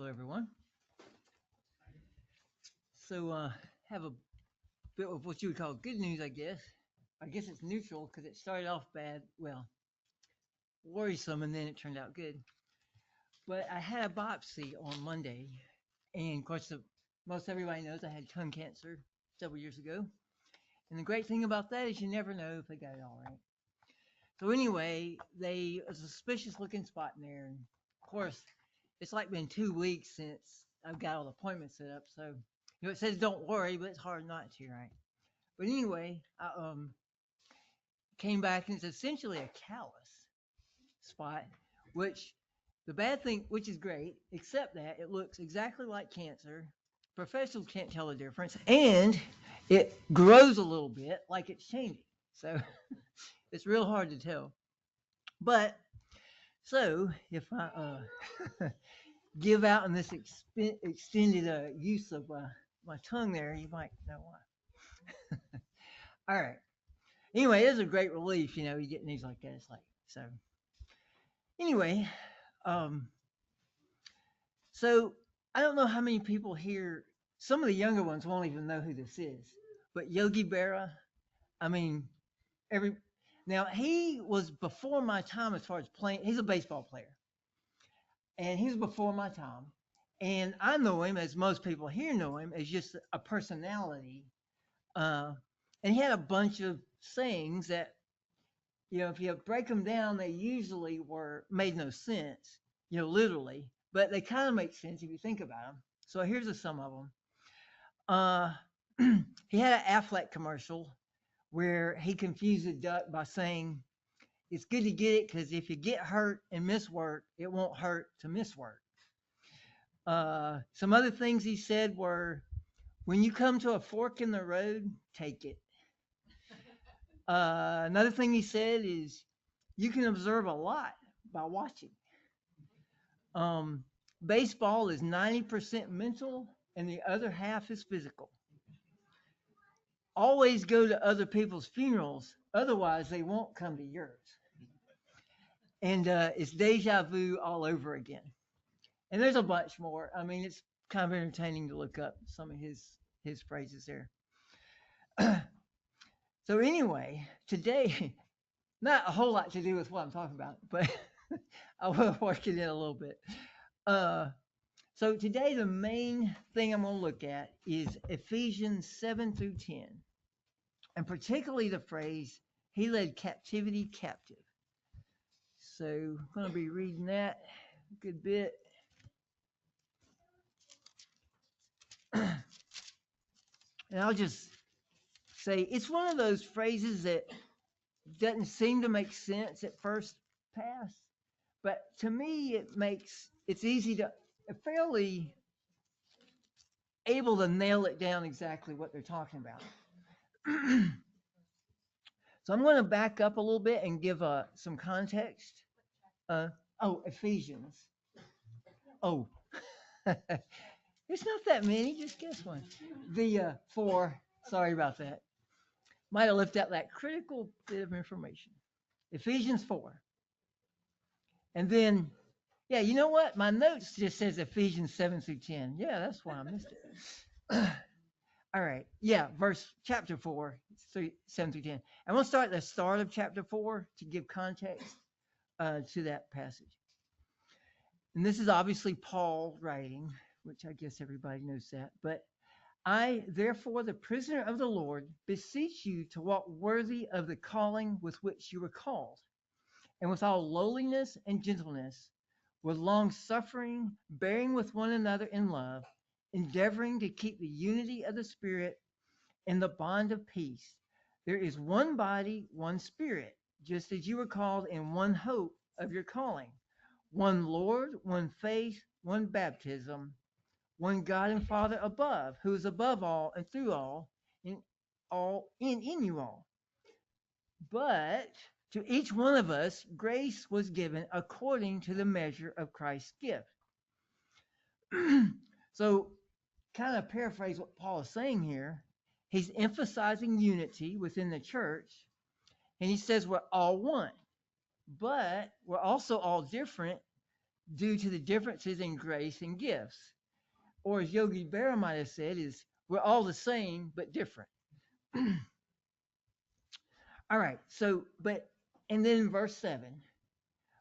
everyone. So, have a bit of what you would call good news, I guess. I guess it's neutral because it started off bad, well, worrisome, and then it turned out good. But I had a biopsy on Monday, and of course, most everybody knows I had tongue cancer several years ago. And the great thing about that is you never know if they got it all right. So anyway, they a suspicious looking spot in there, and of course, it's like been 2 weeks since I've got all the appointments set up. So it says don't worry, but it's hard not to, right? But anyway, I came back and it's essentially a callus spot, which the bad thing, which is great, except that it looks exactly like cancer. Professionals can't tell the difference, and it grows a little bit like it's changing. So it's real hard to tell. But so if I give out in this extended use of my tongue there, you might know why. All right. Anyway, it is a great relief, you get news like that. It's like, so anyway, um, so I don't know how many people here, some of the younger ones won't even know who this is, but Yogi Berra, I mean, every, now he was before my time as far as playing, he's a baseball player, and he was before my time. And I know him, as most people here know him, as just a personality. Uh, and he had a bunch of sayings that, if you break them down, they usually were made no sense, literally, but they kind of make sense if you think about them. So here's a sum of them. Uh, he had an Affleck commercial where he confused a duck by saying, it's good to get it because if you get hurt and miss work, it won't hurt to miss work. Some other things he said were, when you come to a fork in the road, take it. Another thing he said is, you can observe a lot by watching. Um, Baseball is 90% mental and the other half is physical. Always go to other people's funerals, otherwise they won't come to yours. And it's deja vu all over again. And there's a bunch more. I mean, it's kind of entertaining to look up some of his phrases there. So anyway, today, not a whole lot to do with what I'm talking about, but I will work it in a little bit. Uh, so today, the main thing I'm going to look at is Ephesians 7 through 10, and particularly the phrase, he led captivity captive. So I'm going to be reading that a good bit. And I'll just say it's one of those phrases that doesn't seem to make sense at first pass, but to me it's easy to fairly able to nail it down exactly what they're talking about. So I'm going to back up a little bit and give some context. Uh, Ephesians. Oh, it's not that many. Just guess one. The four. Sorry about that. Might have left out that critical bit of information. Ephesians 4. And then, yeah, you know what? My notes just says Ephesians 7 through 10. Yeah, that's why I missed it. All right. Yeah, chapter 4, 7 through 10. And we'll start at the start of chapter 4 to give context to that passage. And this is obviously Paul writing, which I guess everybody knows that. But I, therefore, the prisoner of the Lord, beseech you to walk worthy of the calling with which you were called, and with all lowliness and gentleness, with long suffering, bearing with one another in love, endeavoring to keep the unity of the Spirit in the bond of peace. There is one body, one Spirit, just as you were called in one hope of your calling, one Lord, one faith, one baptism, one God and Father above, who is above all and through all in you all. But to each one of us, grace was given according to the measure of Christ's gift. So, kind of paraphrase what Paul is saying here. He's emphasizing unity within the church, and he says we're all one, but we're also all different due to the differences in grace and gifts. Or as Yogi Berra might have said, is we're all the same but different. All right, and then in verse 7,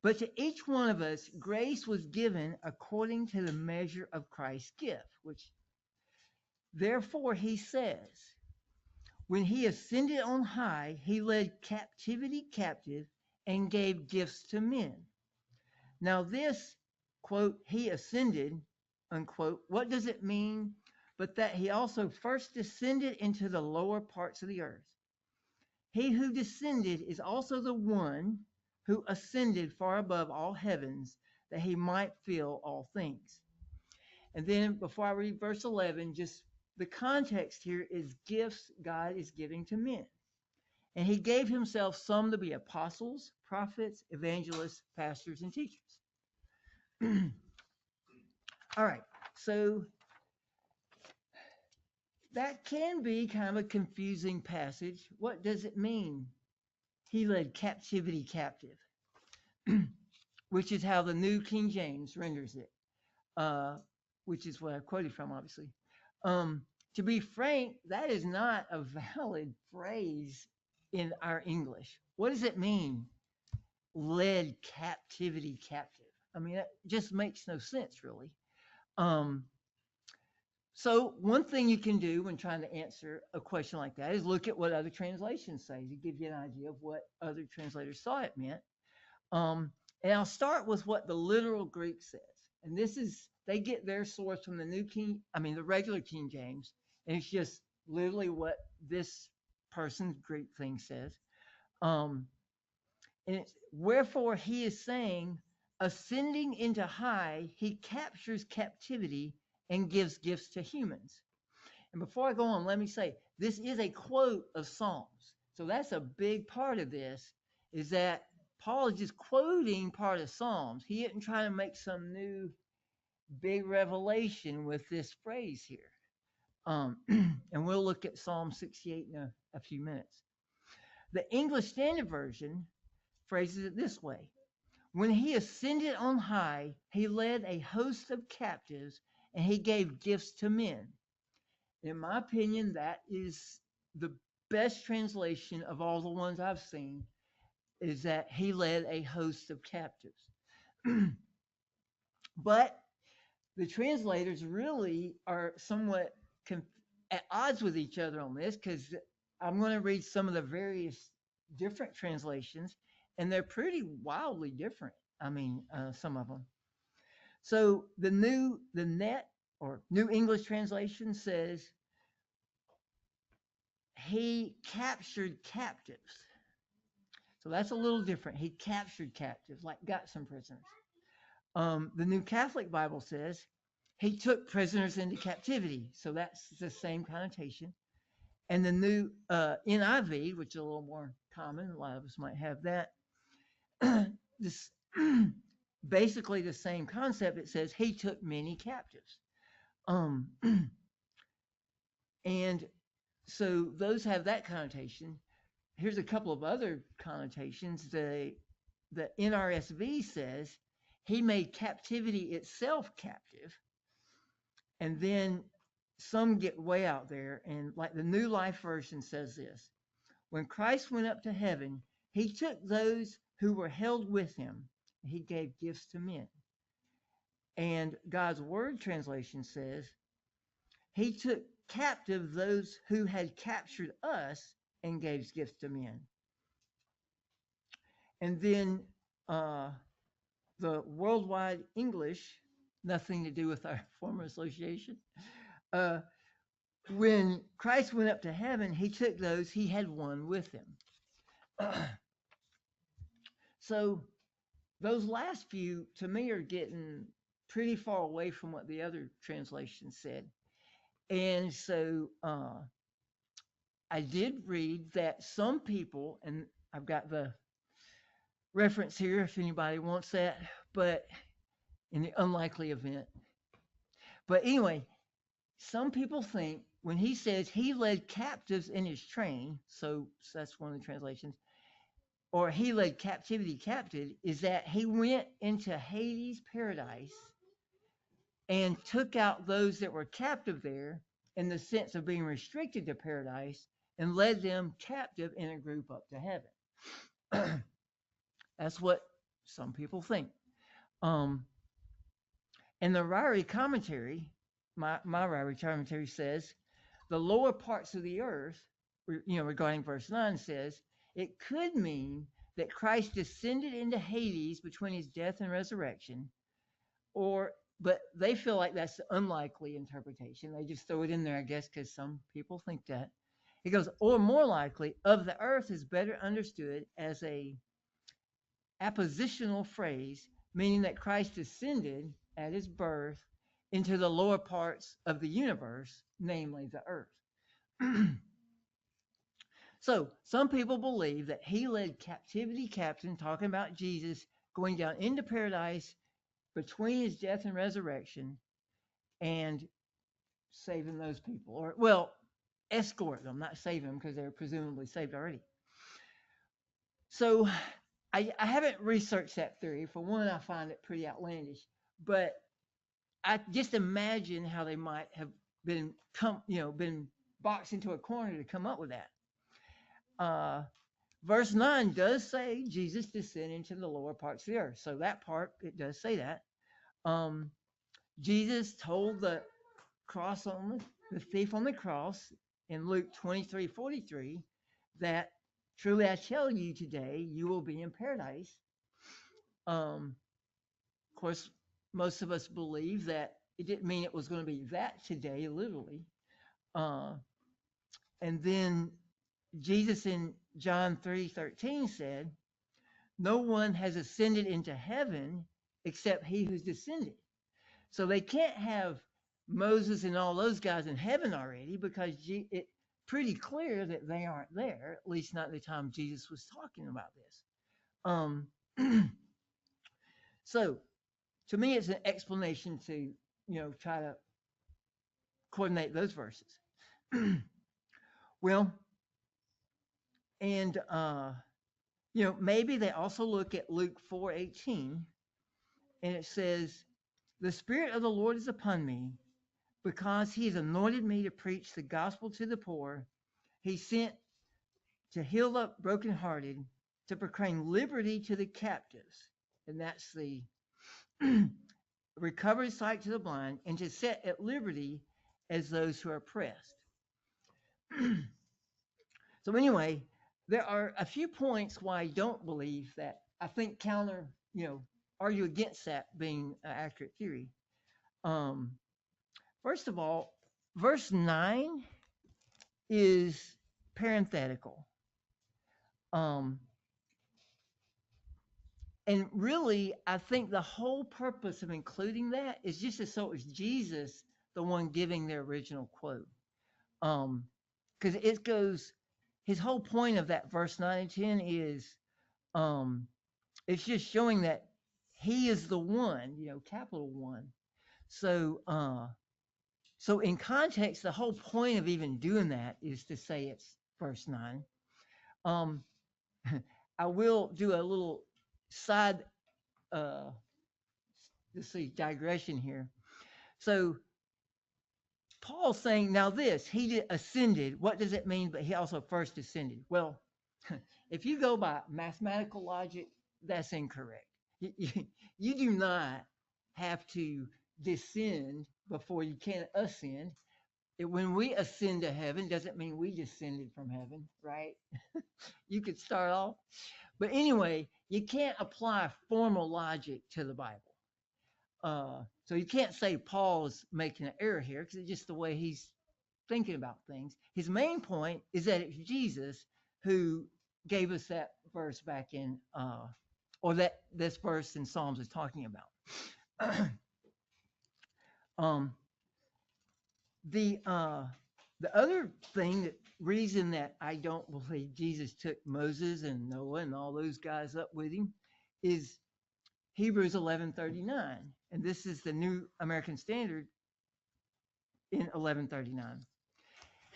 but to each one of us, grace was given according to the measure of Christ's gift, which therefore he says, when he ascended on high, he led captivity captive and gave gifts to men. Now, this, quote, he ascended, unquote, what does it mean? But that he also first descended into the lower parts of the earth. He who descended is also the one who ascended far above all heavens, that he might fill all things. And then before I read verse 11, just the context here is gifts God is giving to men. And he gave himself some to be apostles, prophets, evangelists, pastors, and teachers. All right, so that can be kind of a confusing passage. What does it mean? He led captivity captive, which is how the New King James renders it, which is what I quoted from, obviously. To be frank, that is not a valid phrase in our English. What does it mean? Led captivity captive. I mean, that just makes no sense, really. So one thing you can do when trying to answer a question like that is look at what other translations say to give you an idea of what other translators thought it meant. And I'll start with what the literal Greek says. And this is, they get their source from the regular King James. And it's just literally what this person's Greek thing says. And it's, wherefore he is saying, ascending into high, he captures captivity and gives gifts to humans. And before I go on, let me say, this is a quote of Psalms. So that's a big part of this, is that Paul is just quoting part of Psalms. He isn't trying to make some new big revelation with this phrase here. And we'll look at Psalm 68 in a few minutes. The English Standard Version phrases it this way. When he ascended on high, he led a host of captives and he gave gifts to men. In my opinion, that is the best translation of all the ones I've seen, is that he led a host of captives. But the translators really are somewhat at odds with each other on this, because I'm going to read some of the various different translations, and they're pretty wildly different. I mean, some of them. So the New English Translation says he captured captives. So that's a little different. He captured captives, like got some prisoners. The New Catholic Bible says he took prisoners into captivity. So that's the same connotation. And the new NIV, which is a little more common, a lot of us might have that, this basically the same concept. It says he took many captives. And so those have that connotation. Here's a couple of other connotations. The NRSV says he made captivity itself captive. And then some get way out there, and like the New Life Version says this: when Christ went up to heaven, he took those who were held with him, and he gave gifts to men. And God's Word translation says he took captive those who had captured us and gave gifts to men. And then the Worldwide English, nothing to do with our former association, when Christ went up to heaven, he took those he had won with him. So those last few, to me, are getting pretty far away from what the other translations said. And so I did read that some people, and I've got the reference here if anybody wants that, but in the unlikely event. But anyway, some people think when he says he led captives in his train, so that's one of the translations, or he led captivity captive, is that he went into Hades paradise and took out those that were captive there in the sense of being restricted to paradise and led them captive in a group up to heaven. That's what some people think. Um, and the Ryrie commentary, my Ryrie commentary says, the lower parts of the earth, regarding verse 9 says, it could mean that Christ descended into Hades between his death and resurrection, or but they feel like that's the unlikely interpretation. They just throw it in there, I guess, because some people think that. He goes, or more likely, of the earth is better understood as a appositional phrase, meaning that Christ descended at his birth into the lower parts of the universe, namely the earth. So some people believe that he led captivity captain, talking about Jesus going down into paradise between his death and resurrection and saving those people, or well, escort them, not save them because they're presumably saved already. So I haven't researched that theory. For one, I find it pretty outlandish, but I just imagine how they might have been boxed into a corner to come up with that. Verse 9 does say Jesus descended into the lower parts of the earth. So that part, it does say that. Jesus told the thief on the cross in Luke 23:43 that truly I tell you today, you will be in paradise. Of course, most of us believe that it didn't mean it was going to be that today, literally. Uh, and then Jesus in John 3:13 said, no one has ascended into heaven except he who's descended. So they can't have Moses and all those guys in heaven already because it's pretty clear that they aren't there, at least not at the time Jesus was talking about this. So to me, it's an explanation to, try to coordinate those verses. Well, and, maybe they also look at Luke 4:18, and it says, the Spirit of the Lord is upon me because he has anointed me to preach the gospel to the poor. He sent to heal the brokenhearted, to proclaim liberty to the captives, and that's the recovered sight to the blind, and to set at liberty as those who are oppressed. So anyway, there are a few points why I don't believe that. I think argue against that being an accurate theory. First of all, verse 9 is parenthetical. And really, I think the whole purpose of including that is just so it was Jesus, the one giving the original quote. Because it goes, his whole point of that verse 9 and 10 is, it's just showing that he is the one, capital one. So, so in context, the whole point of even doing that is to say it's verse 9. I will do a little side, digression here. So Paul's saying, now this, he ascended. What does it mean? But he also first ascended. Well, if you go by mathematical logic, that's incorrect. You do not have to descend before you can ascend. When we ascend to heaven, doesn't mean we descended from heaven, right? You could start off. But anyway, you can't apply formal logic to the Bible. So you can't say Paul's making an error here because it's just the way he's thinking about things. His main point is that it's Jesus who gave us that verse back in, or that this verse in Psalms is talking about. The other reason that I don't believe Jesus took Moses and Noah and all those guys up with him is Hebrews 11:39, and this is the New American Standard in 11:39,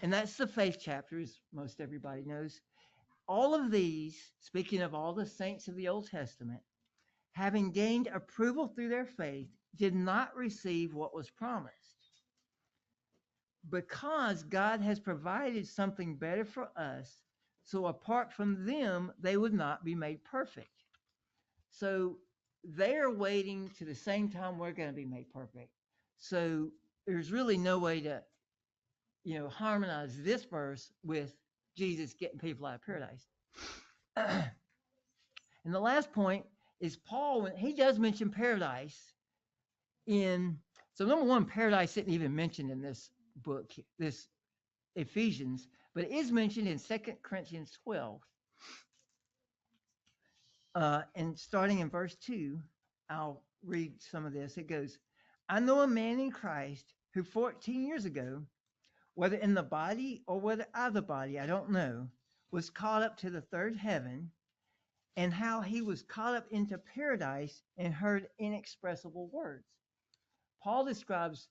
and that's the faith chapter, as most everybody knows. All of these, speaking of all the saints of the Old Testament, having gained approval through their faith, did not receive what was promised, because God has provided something better for us. So apart from them, they would not be made perfect. So they're waiting to the same time we're going to be made perfect. So there's really no way to, harmonize this verse with Jesus getting people out of paradise. And the last point is Paul, when he does mention paradise in, so number one, paradise isn't even mentioned in this book, this Ephesians, but it is mentioned in 2 Corinthians 12. And starting in verse 2, I'll read some of this. It goes, I know a man in Christ who 14 years ago, whether in the body or whether out of the body, I don't know, was caught up to the third heaven, and how he was caught up into paradise and heard inexpressible words. Paul describes,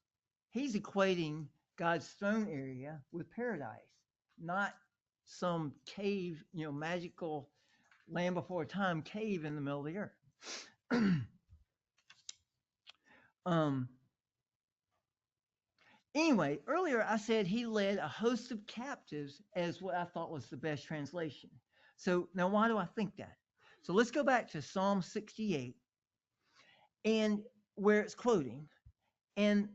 he's equating God's throne area with paradise, not some cave, magical land before time cave in the middle of the earth. Anyway, earlier I said he led a host of captives as what I thought was the best translation. So now why do I think that? So let's go back to Psalm 68 and where it's quoting. And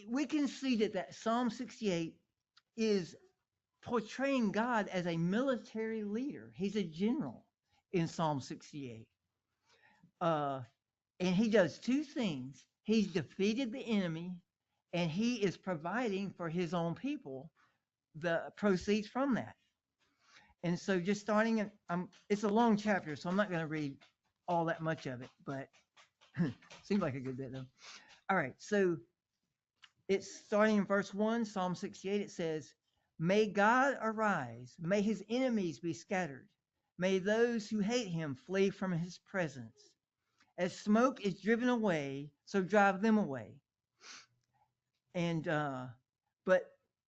we can see that Psalm 68 is portraying God as a military leader. He's a general in Psalm 68. And he does two things. He's defeated the enemy, and he is providing for his own people the proceeds from that. And so just starting, it's a long chapter, so I'm not going to read all that much of it, but seems like a good bit though. All right, so it's starting in verse 1, Psalm 68. It says, may God arise, may his enemies be scattered, may those who hate him flee from his presence. As smoke is driven away, so drive them away. And but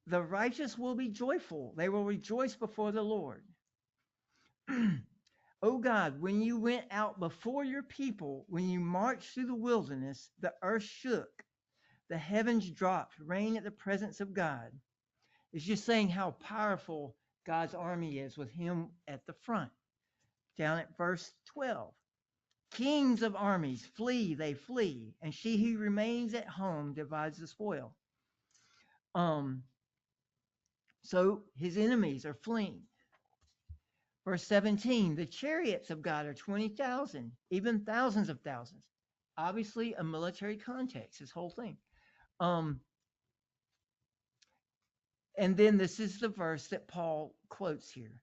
the righteous will be joyful, they will rejoice before the Lord. O God, when you went out before your people, when you marched through the wilderness, the earth shook, the heavens dropped, rain at the presence of God. It's just saying how powerful God's army is with him at the front. Down at verse 12. Kings of armies flee, they flee, and she who remains at home divides the spoil. So his enemies are fleeing. Verse 17, the chariots of God are 20,000, even thousands of thousands. Obviously a military context, this whole thing. And then this is the verse that Paul quotes here.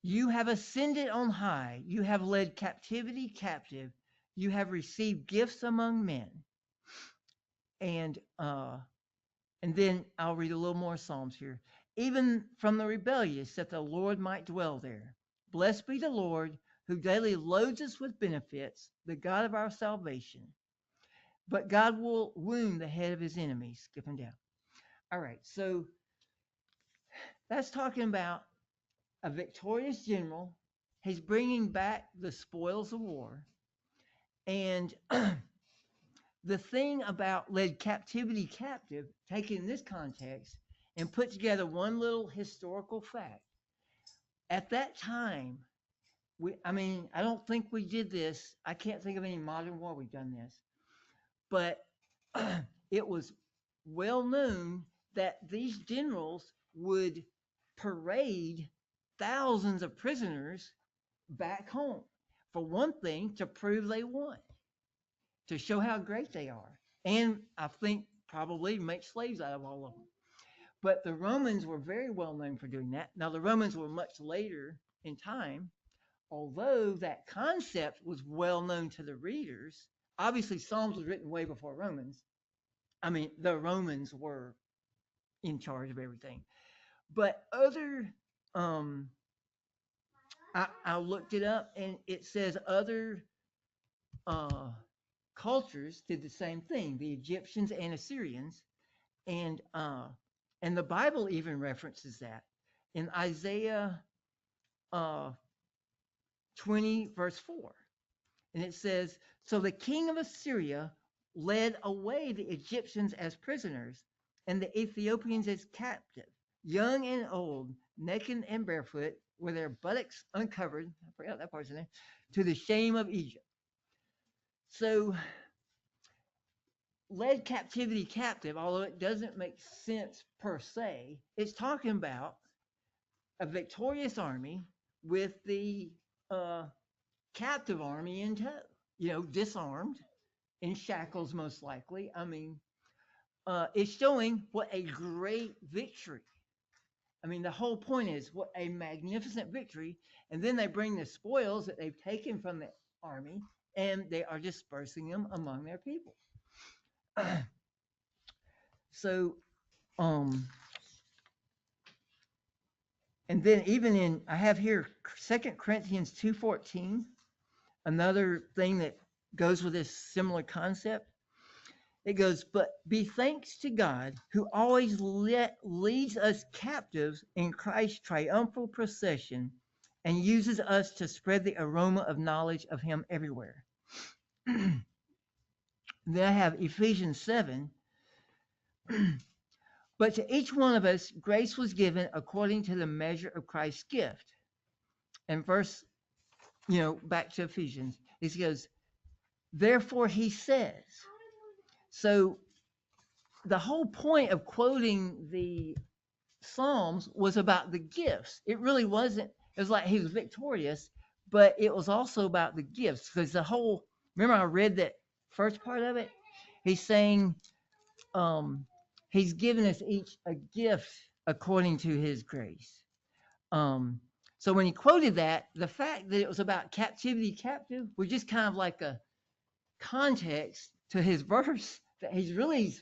You have ascended on high. You have led captivity captive. You have received gifts among men. And then I'll read a little more Psalms here. Even from the rebellious, that the Lord might dwell there. Blessed be the Lord, who daily loads us with benefits, the God of our salvation. But God will wound the head of his enemies. Skipping down. All right, so that's talking about a victorious general. He's bringing back the spoils of war. And the thing about led captivity captive, taken in this context, and put together one little historical fact. At that time, I don't think we did this. I can't think of any modern war we've done this. But it was well known that these generals would parade thousands of prisoners back home. For one thing, to prove they won, to show how great they are. And I think probably make slaves out of all of them. But the Romans were very well known for doing that. Now, the Romans were much later in time, although that concept was well known to the readers. Obviously, Psalms was written way before Romans. The Romans were in charge of everything. But other, I looked it up, and it says other cultures did the same thing, the Egyptians and Assyrians. And the Bible even references that. in Isaiah uh, 20, verse 4. And it says, so the king of Assyria led away the Egyptians as prisoners and the Ethiopians as captive, young and old, naked and barefoot, with their buttocks uncovered. I forgot that part's in there. To the shame of Egypt. So, led captivity captive, although it doesn't make sense per se, it's talking about a victorious army with the captive army in tow, disarmed, in shackles, most likely. I mean, it's showing what a great victory. I mean, the whole point is what a magnificent victory. And then they bring the spoils that they've taken from the army and they are dispersing them among their people. So, and then even I have here 2 Corinthians 2:14, another thing that goes with this similar concept. It goes, but be thanks to God who always leads us captives in Christ's triumphal procession and uses us to spread the aroma of knowledge of him everywhere. Then I have Ephesians 7. But to each one of us, grace was given according to the measure of Christ's gift. And verse, back to Ephesians, it goes, therefore he says. So the whole point of quoting the Psalms was about the gifts. It really wasn't, it was like he was victorious, but it was also about the gifts. Because remember I read that first part of it? He's saying he's given us each a gift according to his grace. So when he quoted that, the fact that it was about captivity captive was just kind of like a context to his verse. That his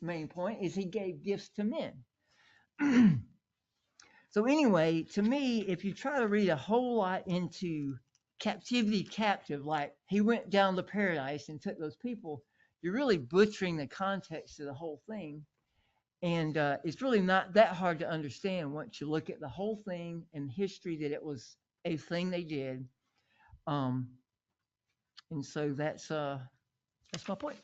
main point is he gave gifts to men. So anyway, to me, if you try to read a whole lot into captivity captive, like he went down to paradise and took those people, you're really butchering the context of the whole thing. And it's really not that hard to understand once you look at the whole thing and history that it was a thing they did. And so that's my point.